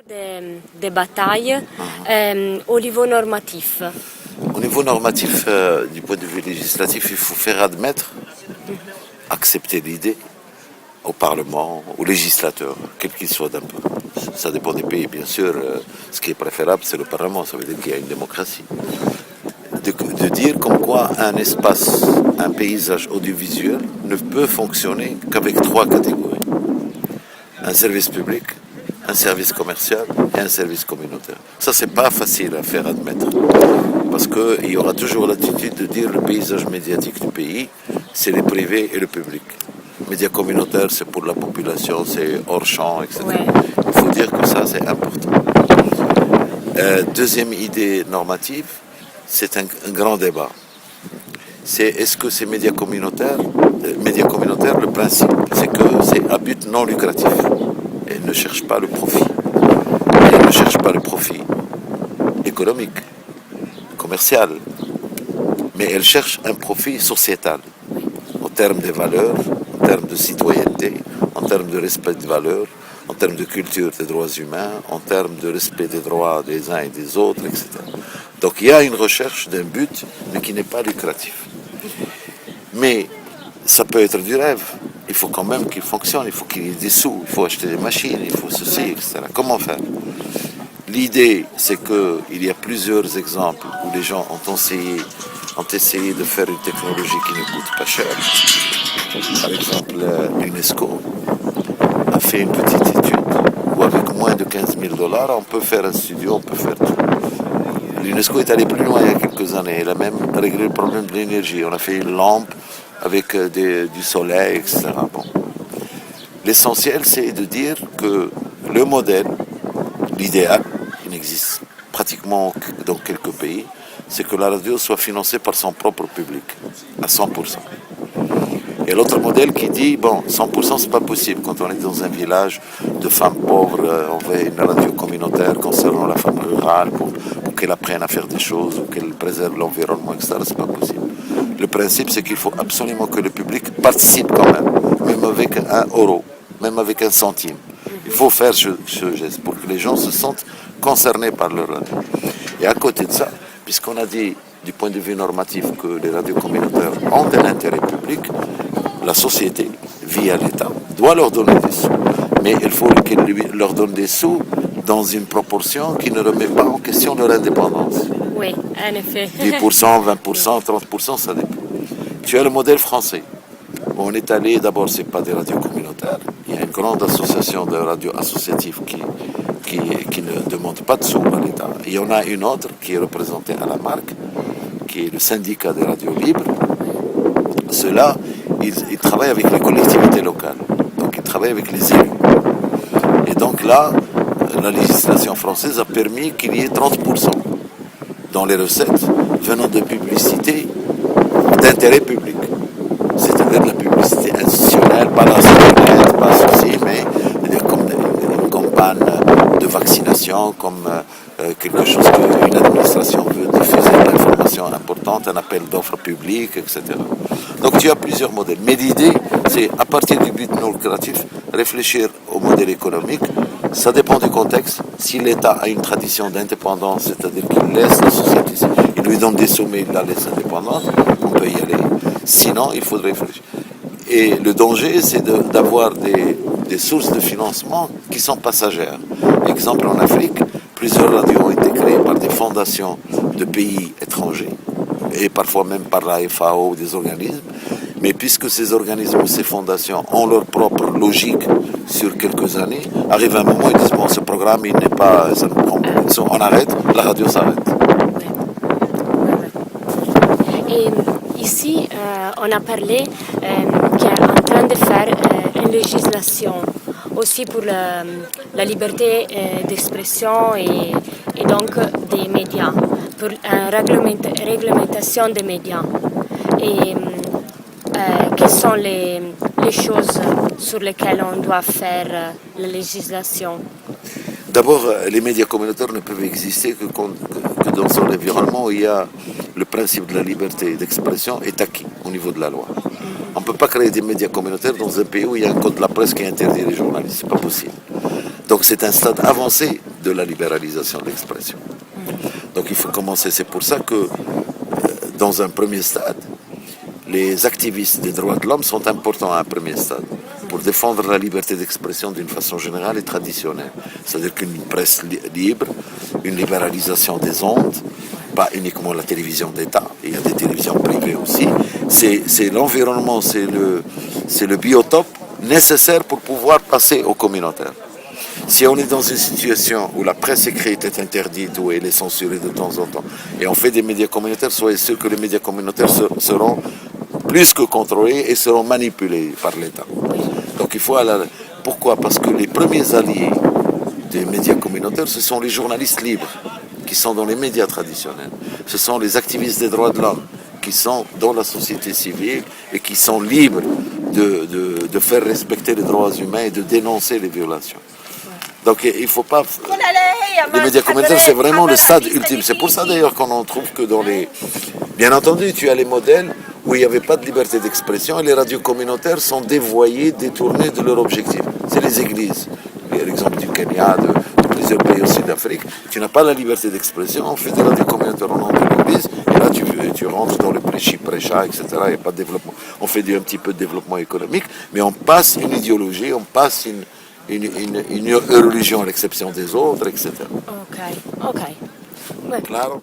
des batailles au niveau normatif. Au niveau normatif, du point de vue législatif, il faut faire admettre, accepter l'idée au Parlement, aux législateurs, quel qu'il soit d'un peu. Ça dépend des pays, bien sûr. Ce qui est préférable, c'est le Parlement. Ça veut dire qu'il y a une démocratie. De dire comme quoi un espace, un paysage audiovisuel ne peut fonctionner qu'avec trois catégories. Un service public, un service commercial et un service communautaire. Ça, c'est pas facile à faire admettre. Parce qu'il y aura toujours l'attitude de dire le paysage médiatique du pays, c'est les privés et le public. Médias communautaires, c'est pour la population, c'est hors champ, etc. Ouais. Il faut dire que ça, c'est important. Deuxième idée normative, c'est un grand débat. C'est est-ce que ces médias communautaires, le principe, c'est que c'est à but non lucratif. Ils ne cherchent pas le profit. Ils ne cherchent pas le profit économique, commercial, mais elles cherchent un profit sociétal, en termes de valeurs, en termes de citoyenneté, en termes de respect des valeurs, en termes de culture des droits humains, en termes de respect des droits des uns et des autres, etc. Donc il y a une recherche d'un but, mais qui n'est pas lucratif. Mais ça peut être du rêve. Il faut quand même qu'il fonctionne, il faut qu'il y ait des sous, il faut acheter des machines, il faut ceci, etc. Comment faire? L'idée, c'est qu'il y a plusieurs exemples où les gens ont essayé de faire une technologie qui ne coûte pas cher. Par exemple, l'UNESCO a fait une petite étude où avec moins de 15 000 $, on peut faire un studio, on peut faire tout. L'UNESCO est allé plus loin il y a quelques années. Elle a même réglé le problème de l'énergie. On a fait une lampe avec du soleil, etc. Bon. L'essentiel, c'est de dire que le modèle, l'idéal, qui n'existe pratiquement que dans quelques pays, c'est que la radio soit financée par son propre public, à 100%. Et l'autre modèle qui dit, 100% c'est pas possible. Quand on est dans un village de femmes pauvres, on veut une radio communautaire concernant la femme rurale pour qu'elle apprenne à faire des choses, ou qu'elle préserve l'environnement, etc. C'est pas possible. Le principe, c'est qu'il faut absolument que le public participe quand même avec 1 euro, même avec 1 centime. Il faut faire ce geste pour que les gens se sentent concernés par leur radio. Et à côté de ça, puisqu'on a dit du point de vue normatif que les radios communautaires ont un intérêt public, la société, via l'État, doit leur donner des sous. Mais il faut qu'elle leur donne des sous dans une proportion qui ne remet pas en question leur indépendance. Oui, en effet. 10%, 20%, 30%, ça dépend. Tu as le modèle français. On est allé, d'abord, ce n'est pas des radios communautaires. Il y a une grande association de radios associatives qui ne demande pas de sous à l'État. Il y en a une autre qui est représentée à la marque, qui est le syndicat des radios libres. Ceux-là, ils travaillent avec les collectivités locales. Donc, ils travaillent avec les élus. Et donc là, la législation française a permis qu'il y ait 30% dans les recettes venant de publicité d'intérêt public. C'est-à-dire de la publicité institutionnelle, pas l'internet, pas ceci, mais comme une campagne de vaccination, comme quelque chose qu'une administration veut diffuser de l'information importante, un appel d'offres publiques, etc. Donc tu as plusieurs modèles. Mais l'idée, c'est à partir du but non lucratif, réfléchir au modèle économique. Ça dépend du contexte. Si l'État a une tradition d'indépendance, c'est-à-dire qu'il laisse la société, il lui donne des sous, mais il la laisse indépendante, on peut y aller. Sinon, il faudrait réfléchir. Et le danger, c'est d'avoir des sources de financement qui sont passagères. Exemple, en Afrique, plusieurs radios ont été créées par des fondations de pays étrangers, et parfois même par la FAO ou des organismes. Mais puisque ces organismes, ces fondations ont leur propre logique sur quelques années, arrive un moment où ils disent, ce programme, il n'est pas, ça nous prend, on arrête, la radio s'arrête. Et ici, on a parlé qu'on est en train de faire une législation aussi pour la liberté d'expression et donc des médias, pour une réglementation des médias. Et quelles sont les choses sur lesquelles on doit faire la législation? D'abord, les médias communautaires ne peuvent exister que dans un environnement où il y a le principe de la liberté d'expression est acquis au niveau de la loi. On ne peut pas créer des médias communautaires dans un pays où il y a un code de la presse qui interdit les journalistes, c'est pas possible. Donc c'est un stade avancé de la libéralisation de l'expression. Donc il faut commencer. C'est pour ça que dans un premier stade, les activistes des droits de l'homme sont importants à un premier stade pour défendre la liberté d'expression d'une façon générale et traditionnelle. C'est-à-dire qu'une presse libre, une libéralisation des ondes, pas uniquement la télévision d'État, il y a des télévisions privées aussi, c'est l'environnement, c'est le biotope nécessaire pour pouvoir passer au communautaire. Si on est dans une situation où la presse écrite est interdite, où elle est censurée de temps en temps, et on fait des médias communautaires, soyez sûr que les médias communautaires seront plus que contrôlés et seront manipulés par l'État. Donc il faut aller... Pourquoi? Parce que les premiers alliés des médias communautaires, ce sont les journalistes libres, qui sont dans les médias traditionnels. Ce sont les activistes des droits de l'homme, qui sont dans la société civile et qui sont libres de faire respecter les droits humains et de dénoncer les violations. Donc il ne faut pas... Les médias communautaires, c'est vraiment le stade ultime. C'est pour ça d'ailleurs qu'on en trouve que dans les... Bien entendu, tu as les modèles où il n'y avait pas de liberté d'expression et les radios communautaires sont dévoyées, détournées de leur objectif. C'est les églises. Il y a l'exemple du Kenya, de plusieurs pays aussi d'Afrique. Tu n'as pas la liberté d'expression, on fait des radios communautaires au nom de l'église et là tu rentres dans le prêcha, etc. Il n'y a pas de développement. On fait un petit peu de développement économique, mais on passe une idéologie, on passe une religion à l'exception des autres, etc. Ok. Claro?